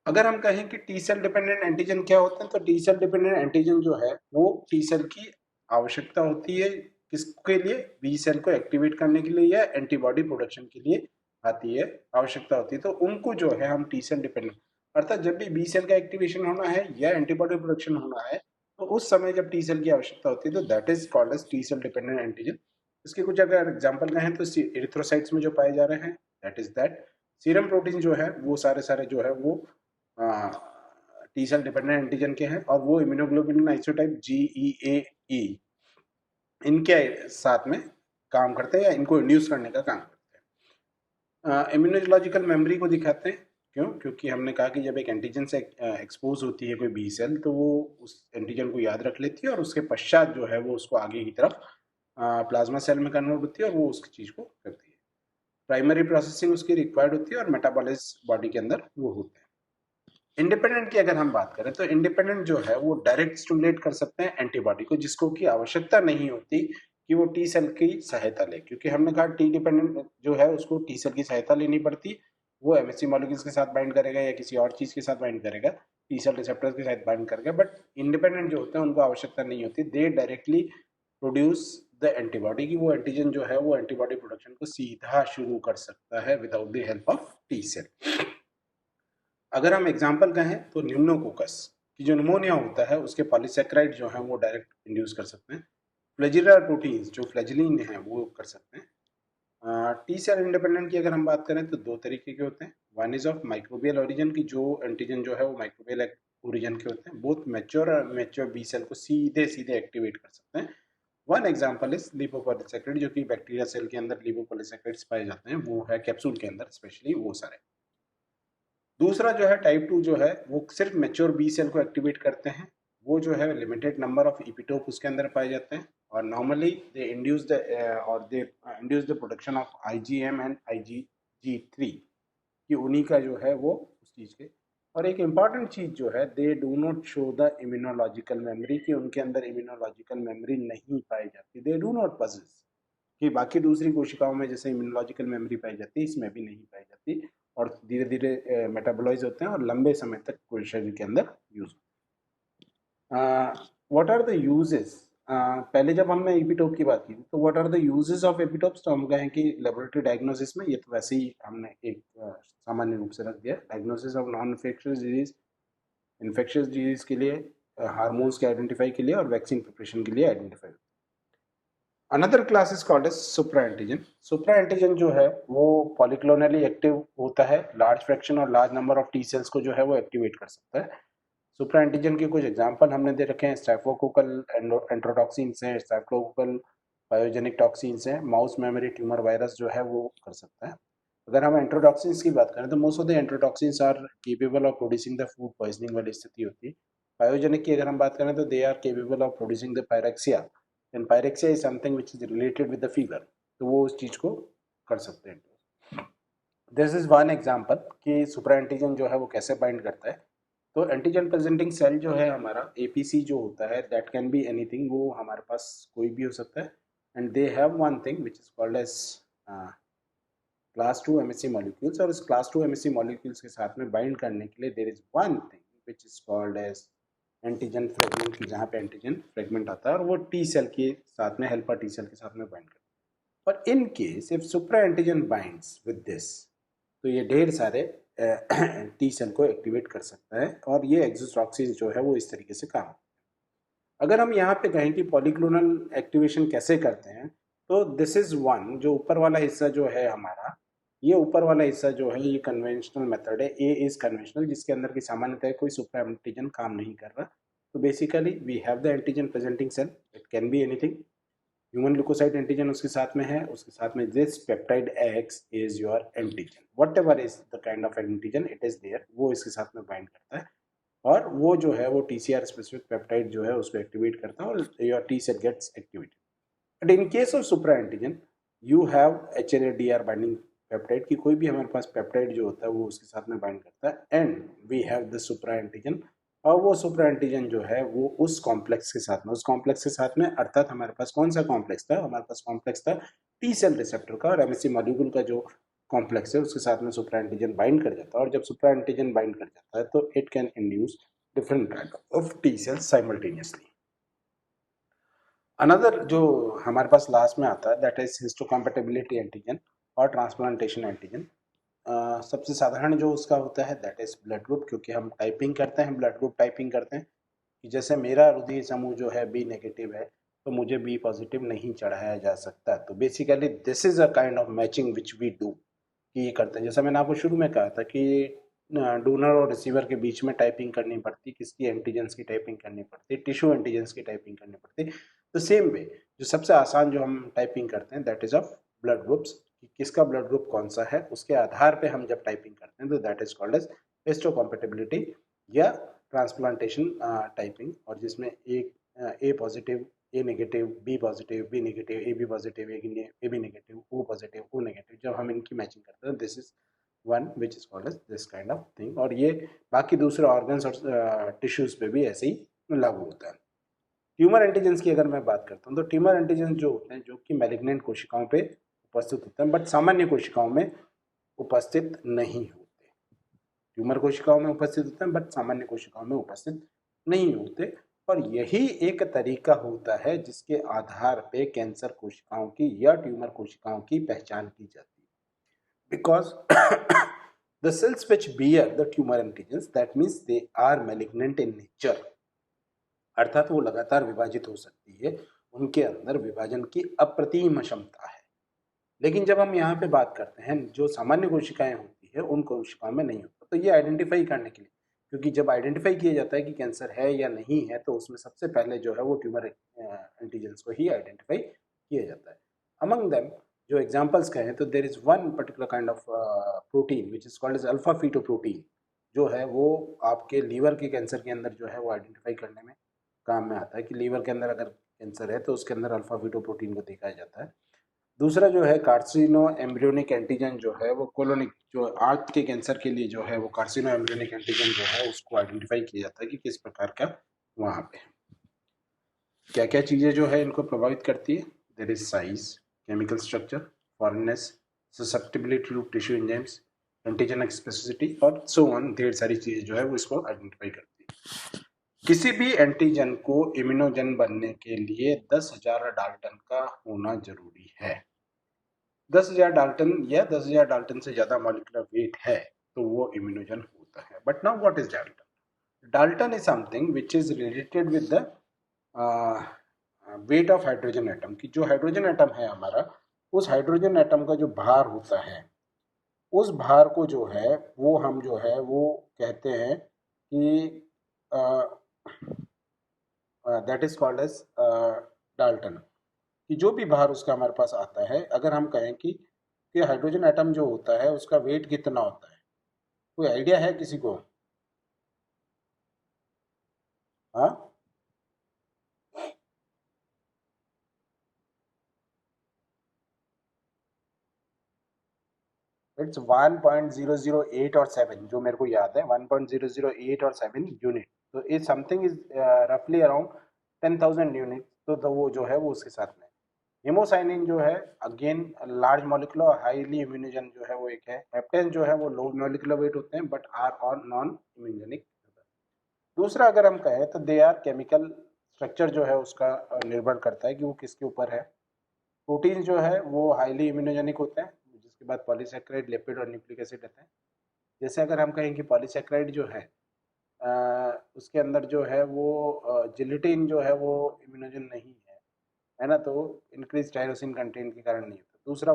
अगर हम कहें कि टी सेल डिपेंडेंट एंटीजन क्या होते हैं, तो टी सेल डिपेंडेंट एंटीजन जो है वो टी सेल की आवश्यकता होती है किसके लिए, बी सेल को एक्टिवेट करने के लिए या एंटीबॉडी प्रोडक्शन के लिए आती है, आवश्यकता होती है। तो उनको जो है हम टी सेल डिपेंडेंट, अर्थात जब भी बी सेल का एक्टिवेशन होना है या एंटीबॉडी प्रोडक्शन होना है तो उस समय जब टी सेल की आवश्यकता होती है तो that is called as T cell dependent antigen. इसके कुछ अगर एग्जांपल कहें तो एरिथ्रोसाइट्स में जो पाए जा रहे हैं that is that, serum protein जो है वो सारे सारे जो है वो टी सेल डिपेंडेंट एंटीजन के हैं, और वो इम्यूनोग्लोबुलिन आइसोटाइप GEAE इनके साथ में काम करते हैं या इनको इंड्यूस करने का काम करते हैं। इम्यूनोलॉजिकल मेमोरी को दिखाते हैं, क्यों, क्योंकि हमने कहा कि जब एक एंटीजन से एक्सपोज होती है कोई बी सेल तो वो उस एंटीजन को याद रख लेती है, और उसके पश्चात जो है वो उसको आगे की तरफ प्लाज्मा सेल में कन्वर्ट होती है और वो उस चीज को करती है। प्राइमरी प्रोसेसिंग उसकी रिक्वायर्ड होती है और मेटाबॉलिज्म बॉडी के अंदर वो होते हैं। इंडिपेंडेंट की अगर हम बात करें तो इंडिपेंडेंट जो है वो डायरेक्ट स्टिमुलेट कर सकते हैं एंटीबॉडी को, जिसको की आवश्यकता नहीं होती कि वो टी सेल की सहायता ले, क्योंकि हमने कहा टी डिपेंडेंट जो है उसको टी सेल की सहायता लेनी पड़ती, वो एमएससी मॉलिक्यूल्स के साथ बाइंड करेगा या किसी और चीज के साथ बाइंड करेगा, टी सेल रिसेप्टर्स के साथ बाइंड करेगा। बट इंडिपेंडेंट जो होते हैं उनको आवश्यकता नहीं होती, दे डायरेक्टली प्रोड्यूस द एंटीबॉडी, की वो एंटीजन जो है वो एंटीबॉडी प्रोडक्शन को सीधा शुरू कर सकता है without the help of T cell. अगर हम एग्जाम्पल कहें तो न्यूमोकोकस की जो निमोनिया होता है उसके पॉलीसेक्राइड जो है वो डायरेक्ट इंड्यूस कर सकते हैं। फ्लैजिलर प्रोटीन्स जो फ्लैजिलिन है वो कर सकते हैं। टी सेल इंडिपेंडेंट की अगर हम बात करें तो दो तरीके के होते हैं, one is of microbial origin की जो एंटीजन जो है वो माइक्रोबियल ओरिजिन के होते हैं, बोथ मैच्योर और मैच्योर बी सेल को सीधे सीधे एक्टिवेट कर सकते हैं, वन एग्जांपल इज लिपोपॉलीसैकेराइड, जो कि बैक्टीरिया सेल के अंदर लिपोपॉलीसैकेराइड्स पाए जाते हैं, वो है कैप्सूल के अंदर स्पेशली वो सारे। दूसरा जो है टाइप 2 जो है वो सिर्फ मैच्योर बी सेल को एक्टिवेट करते हैं, वो जो है लिमिटेड नंबर ऑफ इपिटोप उसके अंदर पाए जाते हैं, और नॉर्मली दे इंड्यूस द और they induce the production of IgM and आईजीजी3, कि उन्हीं का जो है वो उस चीज़ के। और एक इम्पॉर्टेंट चीज़ जो है, they do not show the immunological memory, कि उनके अंदर इम्यूनोलॉजिकल मेमोरी नहीं पाई जाती, दे डू नॉट पजेस, कि बाकी दूसरी कोशिकाओं में जैसे इम्यूनोलॉजिकल मेमोरी पाई जाती है, इसमें भी नहीं पाई जाती, और धीरे धीरे मेटाबोलाइज होते हैं और लंबे समय तक कोई शरीर के अंदर use. What are the uses, पहले जब हमने एपिटोप की बात की तो what are the uses of epitopes, तो हम कहें कि लेबोरेटरी डायग्नोसिस में, ये तो वैसे ही हमने एक सामान्य रूप से रख दिया, diagnosis of non infectious disease, infectious disease के लिए, हार्मोन्स के आइडेंटिफाई के लिए, और वैक्सीन प्रिपरेशन के लिए identify. Another class is called as supra antigen. Supra antigen जो है वो पॉलीक्लोनली एक्टिव होता है, लार्ज फ्रैक्शन और large number of T cells को जो है वो एक्टिवेट कर सकता है। सुप्रा एंटीजन के कुछ एग्जांपल हमने दे रखे हैं, स्ट्रेप्टोकोकल एंट्रोटॉक्सिन्स हैं, स्ट्रेप्टोकोकल बायोजेनिक टॉक्सिन्स हैं, माउस मेमोरी ट्यूमर वायरस जो है वो कर सकता है। अगर हम एंट्रोटॉक्सिन्स की बात करें तो most of the enterotoxins are capable of producing the food poisoning वाली स्थिति होती है। बायोजेनिक की अगर हम बात करें तो they are capable of producing the pyrexia, and pyrexia is something which is related with the fever, तो वो उस चीज को कर सकते हैं। दिस इज वन एग्जांपल कि सुपरा एंटीजन जो है वो कैसे बाइंड करता है। तो एंटीजन प्रेजेंटिंग सेल जो है हमारा एपीसी जो होता है, दैट कैन बी एनीथिंग, वो हमारे पास कोई भी हो सकता है, and they have one thing which is called as class 2 MSC molecules, और इस क्लास 2 एमएससी मॉलिक्यूल्स के साथ में बाइंड करने के लिए there is one thing which is called as antigen fragment, की जहाँ पे एंटीजन फ्रेगमेंट आता है और वो टी सेल के साथ में, हेल्पर टी सेल के साथ में बाइंड करता है। और इन case if supra antigen binds with this, तो ये ढेर सारे टी सेल को एक्टिवेट कर सकता है, और ये एक्सोटॉक्सिन जो है वो इस तरीके से काम। अगर हम यहाँ पे कहें कि पॉलीक्लोनल एक्टिवेशन कैसे करते हैं, तो दिस इज वन, जो ऊपर वाला हिस्सा जो है हमारा, ये ऊपर वाला हिस्सा जो है ये कन्वेंशनल मेथड है, ए इज कन्वेंशनल, जिसके अंदर की सामान्यतः कोई सुप्रा एंटीजन काम नहीं कर रहा। तो basically we have the antigen presenting cell, it can be anything, human leucocyte antigen उसके साथ में है, उसके साथ में this peptide X is your antigen, whatever is the kind of antigen it is there, वो इसके साथ में बाइंड करता है, और वो जो है वो टीसीआर स्पेसिफिक पेप्टाइड जो है उसको एक्टिवेट करता है, और your T cell gets activated. But in case of supra antigen you have HNA-DR binding peptide, की कोई भी हमारे पास पेप्टाइड जो होता है वो उसके साथ में बाइंड करता है, and we have the supra antigen, और वो सुप्रा एंटीजन जो है वो उस कॉम्प्लेक्स के साथ में, उस कॉम्प्लेक्स के साथ में, अर्थात हमारे पास कौन सा कॉम्प्लेक्स था, हमारे पास कॉम्प्लेक्स था टी सेल रिसेप्टर का, और एमएससी मॉलिक्यूल का जो कॉम्प्लेक्स है उसके साथ में सुप्रा एंटीजन बाइंड कर जाता है, और जब सुप्रा एंटीजन बाइंड कर जाता है तो it can induce different kind of T sales simultaneously. Another जो हमारे पास लास्ट में आता है दैट इज हिस्टोकम्पैटिबिलिटी एंटीजन और ट्रांसप्लांटेशन एंटीजन। सबसे साधारण जो उसका होता है दैट इज ब्लड ग्रुप, क्योंकि हम टाइपिंग करते हैं, ब्लड ग्रुप टाइपिंग करते हैं, कि जैसे मेरा रुधिर समूह जो है बी नेगेटिव है, तो मुझे बी पॉजिटिव नहीं चढ़ाया जा सकता। तो basically this is a kind of matching which we do, कि ये करते हैं। जैसा मैंने आपको शुरू में कहा था कि डोनर और रिसीवर के बीच में टाइपिंग करनी पड़ती, किसकी एंटीजेंस की टाइपिंग करनी पड़ती, टिश्यू एंटीजेंस की टाइपिंग करनी पड़ती। तो सेम वे जो सबसे आसान जो हम टाइपिंग करते हैं that is of blood groups, कि किसका ब्लड ग्रुप कौन सा है, उसके आधार पे हम जब टाइपिंग करते हैं तो that is called as histocompatibility या ट्रांसप्लांटेशन टाइपिंग, और जिसमें एक A positive, A negative, B positive, B negative, A B positive, A B negative, O positive, O negative, जब हम इनकी मैचिंग करते हैं this is one which is called as this kind of thing, और ये बाकी दूसरे ऑर्गन्स और टिश्यूज पे भी ऐसे ही लागू होता है। ट्यूमर एंटीजेंस की अगर मैं बात करता हूँ तो ट्यूमर एंटीजेंस जो होते हैं जो कि मैलिग्नेंट कोशिकाओं पे उपस्थित होते हैं, बट सामान्य कोशिकाओं में उपस्थित नहीं होते। ट्यूमर कोशिकाओं में उपस्थित होते हैं बट सामान्य कोशिकाओं में उपस्थित नहीं होते, और यही एक तरीका होता है जिसके आधार पे कैंसर कोशिकाओं की या ट्यूमर कोशिकाओं की पहचान की जाती है। Because the cells which bear the tumor antigens, that means they are malignant in nature, अर्थात वो लगातार विभाजित हो सकती है, उनके अंदर विभाजन की अप्रतिम क्षमता है। लेकिन जब हम यहाँ पे बात करते हैं जो सामान्य कोशिकाएं होती है उन कोशिकाओं में नहीं होता। तो ये आइडेंटिफाई करने के लिए क्योंकि जब आइडेंटिफाई किया जाता है कि कैंसर है या नहीं है तो उसमें सबसे पहले जो है वो ट्यूमर एंटीजेंस को ही आइडेंटिफाई किया जाता है। अमंग देम जो एग्जांपल्स कहें तो there is one particular kind of protein which is called as alpha fetoprotein, जो है वो आपके लीवर के कैंसर के अंदर जो है वो आइडेंटिफाई करने में काम में आता है कि लीवर के अंदर अगर कैंसर है तो उसके अंदर अल्फा फीटोप्रोटीन को देखा जाता है। दूसरा जो है कार्सिनो एम्ब्रियोनिक एंटीजन जो है वो कोलोनिक जो आंत के कैंसर के लिए जो है वो कार्सिनो एम्ब्रियोनिक एंटीजन जो है उसको आइडेंटिफाई किया जाता है कि किस प्रकार का वहाँ पे क्या क्या चीज़ें जो है इनको प्रभावित करती है। There is size, chemical structure, foreignness, susceptibility to tissue enzymes, antigenic specificity और सो ऑन, ढेर सारी चीज़ें जो है वो इसको आइडेंटिफाई करती है। किसी भी एंटीजन को इम्यूनोजन बनने के लिए 10,000 डाल्टन का होना जरूरी है। 10,000 डाल्टन या 10,000 डाल्टन से ज्यादा मॉलिक्यूलर वेट है तो वो इम्यूनोजन होता है। But now what is Dalton? Dalton is something which is related with the weight of hydrogen atom, की जो हाइड्रोजन एटम है हमारा, उस हाइड्रोजन एटम का जो भार होता है उस भार को जो है वो हम जो है वो कहते हैं कि that is called as dalton. कि जो भी भार उसका हमारे पास आता है, अगर हम कहें कि हाइड्रोजन एटम जो होता है उसका वेट कितना होता है, कोई आइडिया है किसी को? हाँ, इट्स 1.008 और 7, जो मेरे को याद है 1.008 और 7 यूनिट। तो इज समथिंग इज रफली अराउंड 10,000 यूनिट। तो वो जो है वो उसके साथ में हेमोसाइनिन जो है again large molecular highly immunogen जो है वो एक है। हेप्टेन जो है वो लो मॉलिक्यूलर वेट होते हैं but are on non immunogenic. दूसरा अगर हम कहें तो दे आर केमिकल स्ट्रक्चर जो है उसका निर्भर करता है कि वो किसके ऊपर है। प्रोटीन जो है वो हाईली इम्यूनोजेनिक होते हैं, जिसके बाद पॉलीसेक्राइड, लिपिड और न्यूक्लिक एसिड रहते हैं। जैसे अगर हम कहें कि पॉलीसेक्राइड जो है उसके अंदर जो है वो जिलेटिन जो है वो इम्यूनोजन नहीं है ना, तो इंक्रीज टायरोसिन कंटेंट के कारण नहीं होता। दूसरा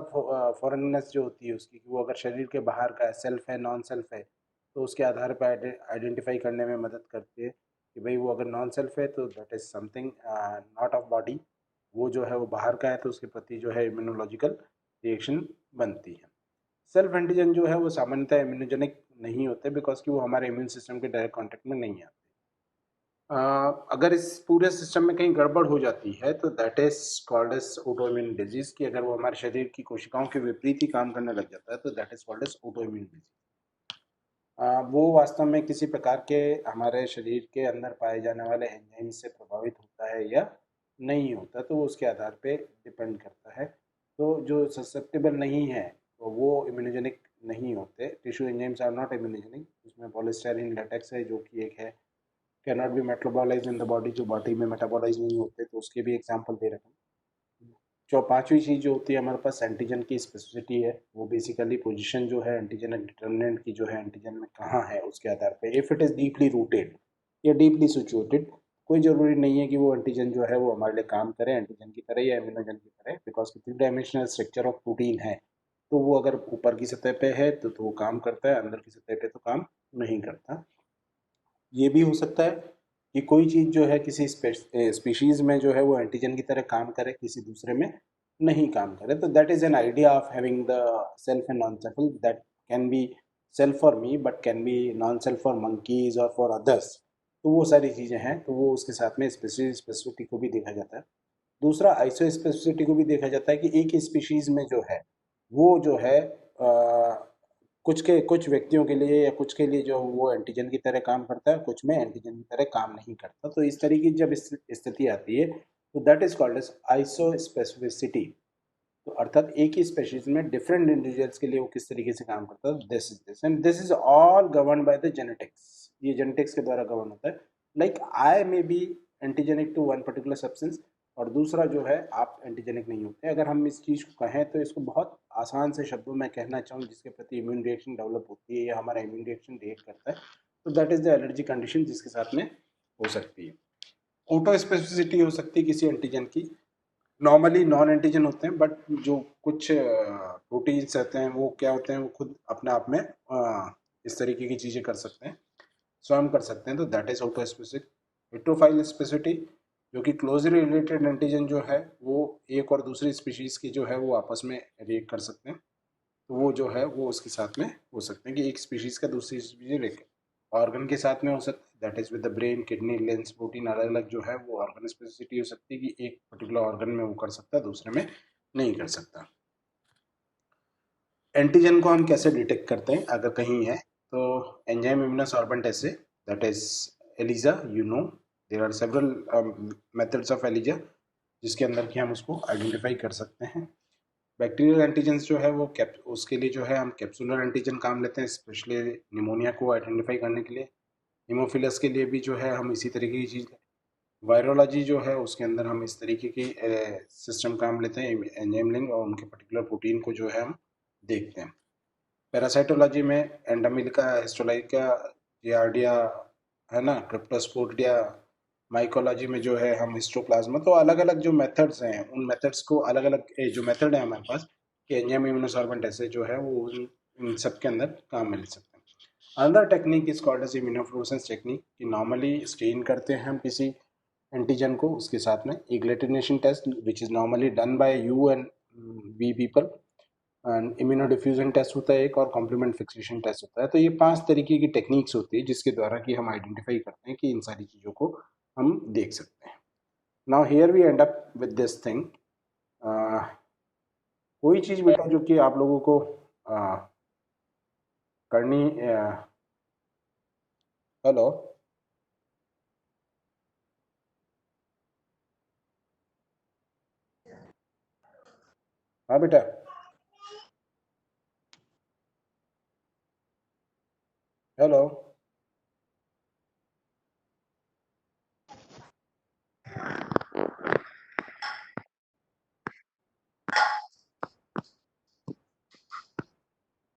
फॉरेननेस जो होती है उसकी, कि वो अगर शरीर के बाहर का है, सेल्फ है, नॉन सेल्फ है, तो उसके आधार पर आइडेंटिफाई करने में मदद करती है कि भाई वो अगर नॉन सेल्फ है तो that is something not of body, वो जो है वो बाहर का है तो उसके प्रति जो है इम्यूनोलॉजिकल रिएक्शन बनती है। सेल्फ एंटीजन जो है वो सामान्यतः इम्यूनोजेनिक नहीं होते बिकॉज कि वो हमारे इम्यून सिस्टम के डायरेक्ट कॉन्टेक्ट में नहीं आते। अगर इस पूरे सिस्टम में कहीं गड़बड़ हो जाती है तो that is called as autoimmune disease, कि अगर वो हमारे शरीर की कोशिकाओं के विपरीत ही काम करने लग जाता है तो that is called as autoimmune disease. वो वास्तव में किसी प्रकार के हमारे शरीर के अंदर पाए जाने वाले एंजाइम से प्रभावित होता है या नहीं होता, तो वो उसके आधार पे डिपेंड करता है। तो जो ससेप्टेबल नहीं है तो वो इम्यूनोजेनिक नहीं होते। Tissue enzymes are not immunogenic. उसमें पॉलीस्टाइरिन लेटेक्स है जो कि एक है can not be metabolise in the body, जो बॉडी में मेटाबोलाइज नहीं होते, तो उसके भी एग्जाम्पल दे रखे हैं। जो पांचवी चीज जो होती है हमारे पास एंटीजन की स्पेसिफिसिटी है, वो बेसिकली पोजीशन जो है एंटीजन डिटर्मिनेंट की जो है एंटीजन में कहाँ है उसके आधार पे, if it is deeply rooted या डीपली सिचुएटेड, कोई जरूरी नहीं है कि वो एंटीजन जो है वो हमारे लिए काम करे एंटीजन की तरह या इम्यूनोजन की तरह, because three dimensional structure of protein है। तो वो अगर ऊपर की सतह पे है तो वो काम करता है, अंदर की सतह पे तो काम नहीं करता। ये भी हो सकता है कि कोई चीज़ जो है किसी स्पीशीज में जो है वो एंटीजन की तरह काम करे, किसी दूसरे में नहीं काम करे। तो that is an idea of having the self and non self, that can be self for me but can be non self for monkeys और फॉर अदर्स। तो वो सारी चीज़ें हैं, तो वो उसके साथ में स्पेसिफिसिटी को भी देखा जाता है। दूसरा आइसो स्पेसिफिसिटी को भी देखा जाता है कि एक ही स्पीशीज में जो है वो जो है कुछ व्यक्तियों के लिए या कुछ के लिए जो वो एंटीजन की तरह काम करता है, कुछ में एंटीजन की तरह काम नहीं करता। तो इस तरीके की जब स्थिति आती है तो that is called as iso specificity. तो अर्थात एक ही स्पेशीज में डिफरेंट इंडिविजुअल्स के लिए वो किस तरीके से काम करता है, this and this is all govern by the genetics. ये जेनेटिक्स के द्वारा गवर्न होता है। Like I may be antigenic to one particular substance और दूसरा जो है आप एंटीजेनिक नहीं होते। अगर हम इस चीज़ को कहें तो इसको बहुत आसान से शब्दों में कहना चाहूँ जिसके प्रति इम्यून रिएक्शन डेवलप होती है या हमारा इम्यून रिएक्शन रिएक्ट करता है, तो that is the allergy condition जिसके साथ में हो सकती है। ऑटो स्पेसिफिसिटी हो सकती है किसी एंटीजन की। नॉर्मली नॉन एंटीजन होते हैं बट जो कुछ प्रोटीन्स रहते हैं वो क्या होते हैं, वो खुद अपने आप में इस तरीके की चीज़ें कर सकते हैं। सो हम कर सकते हैं, तो that is auto specific. Heterophile specificity, जो कि क्लोजली रिलेटेड एंटीजन जो है वो एक और दूसरी स्पीशीज की जो है वो आपस में रिएक्ट कर सकते हैं, तो वो जो है वो उसके साथ में हो सकते हैं कि एक स्पीशीज का दूसरी स्पीशीज रिएक्ट ऑर्गन के साथ में हो सकता है, that is with the brain, kidney, lens, protein, अलग अलग जो है वो ऑर्गन स्पेसिफिसिटी हो सकती है कि एक पर्टिकुलर ऑर्गन में वो कर सकता है, दूसरे में नहीं कर सकता। एंटीजन को हम कैसे डिटेक्ट करते हैं अगर कहीं है, तो enzyme immunosorbent assay, that is ELISA, you know, there are several methods of ELISA जिसके अंदर कि हम उसको आइडेंटिफाई कर सकते हैं। बैक्टीरियल एंटीजेंस जो है वो उसके लिए जो है हम कैप्सुलर एंटीजन काम लेते हैं, स्पेशली निमोनिया को आइडेंटिफाई करने के लिए। हीमोफिलस के लिए भी जो है हम इसी तरीके की चीज़, वायरोलॉजी जो है उसके अंदर हम इस तरीके की सिस्टम काम लेते हैं, एंजाइम लिंक और उनके पर्टिकुलर प्रोटीन को जो है हम देखते हैं। पैरासाइटोलॉजी में एंडामिलिका, हिस्टोलाइका, जियार्डिया, है ना, क्रिप्टोस्पोडिया। माइकोलॉजी में जो है हम हिस्टोप्लाज्मा, तो अलग अलग जो मेथड्स हैं उन मेथड्स को अलग अलग जो मेथड है हमारे पास कि एंजाइम इम्यूनोसॉर्बेंट ऐसे जो है वो इन सब के अंदर काम में ले सकते हैं। Another technique is called as immunofluorescence technique, कि नॉर्मली स्टेन करते हैं हम किसी एंटीजन को, उसके साथ में एक agglutination test which is normally done by you and we people, and immuno diffusion test होता है एक, और कॉम्प्लीमेंट फिक्सेशन टेस्ट होता है। तो ये 5 तरीके की टेक्निक्स होती है जिसके द्वारा कि हम आइडेंटिफाई करते हैं कि इन सारी चीज़ों को हम देख सकते हैं। Now here we end up with this thing. कोई चीज़ बेटा जो कि आप लोगों को करनी, हेलो, हाँ बेटा, हेलो।